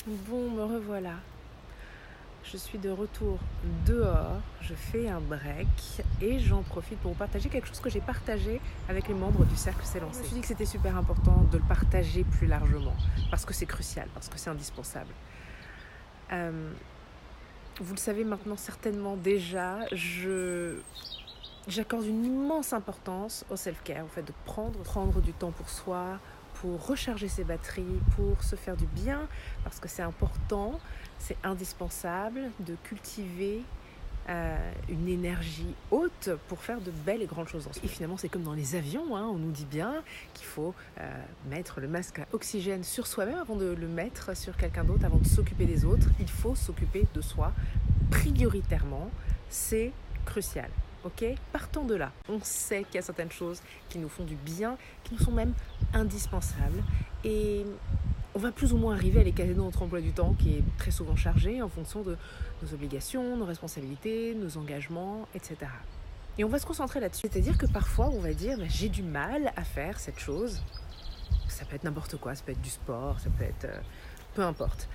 Bon, me revoilà. Je suis de retour dehors, je fais un break et j'en profite pour vous partager quelque chose que j'ai partagé avec les membres du Cercle C'est Lancé. Je me suis dit que c'était super important de le partager plus largement parce que c'est crucial, parce que c'est indispensable. Vous le savez maintenant certainement déjà, j'accorde une immense importance au self-care, au fait de prendre du temps pour soi, pour recharger ses batteries, pour se faire du bien, parce que c'est important, c'est indispensable de cultiver une énergie haute pour faire de belles et grandes choses. Et finalement, c'est comme dans les avions, on nous dit bien qu'il faut mettre le masque à oxygène sur soi-même avant de le mettre sur quelqu'un d'autre, avant de s'occuper des autres. Il faut s'occuper de soi prioritairement, c'est crucial. Ok, partons de là. On sait qu'il y a certaines choses qui nous font du bien, qui nous sont même indispensables. Et on va plus ou moins arriver à les caser dans notre emploi du temps qui est très souvent chargé en fonction de nos obligations, nos responsabilités, nos engagements, etc. Et on va se concentrer là-dessus. C'est-à-dire que parfois, on va dire j'ai du mal à faire cette chose. Ça peut être n'importe quoi, ça peut être du sport, ça peut être... peu importe.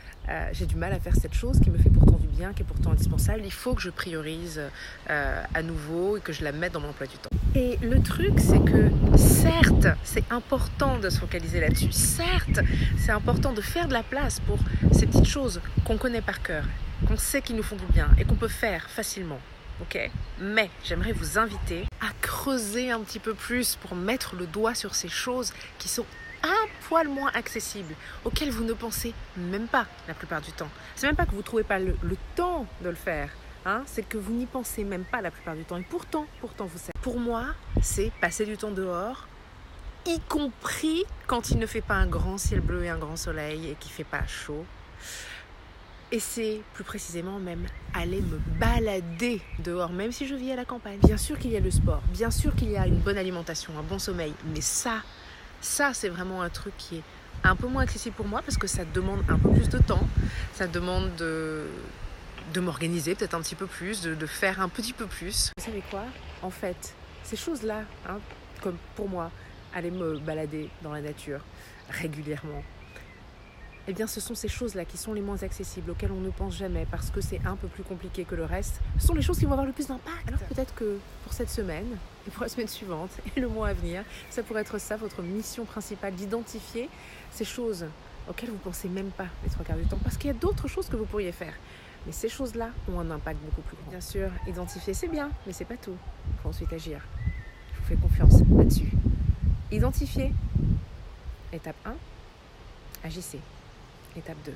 J'ai du mal à faire cette chose qui me fait pourtant du bien, qui est pourtant indispensable. Il faut que je priorise à nouveau et que je la mette dans mon emploi du temps. Et le truc, c'est que certes, c'est important de se focaliser là-dessus. Certes, c'est important de faire de la place pour ces petites choses qu'on connaît par cœur, qu'on sait qui nous font du bien et qu'on peut faire facilement. Okay. Mais j'aimerais vous inviter à creuser un petit peu plus pour mettre le doigt sur ces choses qui sont un poil moins accessibles, auxquelles vous ne pensez même pas la plupart du temps. C'est même pas que vous ne trouvez pas le temps de le faire, c'est que vous n'y pensez même pas la plupart du temps. Et pourtant vous savez. Pour moi, c'est passer du temps dehors, y compris quand il ne fait pas un grand ciel bleu et un grand soleil et qu'il ne fait pas chaud. Et c'est plus précisément même aller me balader dehors, même si je vis à la campagne. Bien sûr qu'il y a le sport, bien sûr qu'il y a une bonne alimentation, un bon sommeil, mais ça c'est vraiment un truc qui est un peu moins accessible pour moi parce que ça demande un peu plus de temps, ça demande de m'organiser peut-être un petit peu plus, de faire un petit peu plus. Vous savez quoi ? En fait, ces choses-là, comme pour moi, aller me balader dans la nature régulièrement, eh bien ce sont ces choses-là qui sont les moins accessibles, auxquelles on ne pense jamais parce que c'est un peu plus compliqué que le reste. Ce sont les choses qui vont avoir le plus d'impact. Alors peut-être que pour cette semaine, et pour la semaine suivante, et le mois à venir, ça pourrait être ça, votre mission principale, d'identifier ces choses auxquelles vous ne pensez même pas les trois quarts du temps, parce qu'il y a d'autres choses que vous pourriez faire. Mais ces choses-là ont un impact beaucoup plus grand. Bien sûr, identifier c'est bien, mais c'est pas tout. Il faut ensuite agir. Je vous fais confiance là-dessus. Identifier. Étape 1, agissez. Étape 2,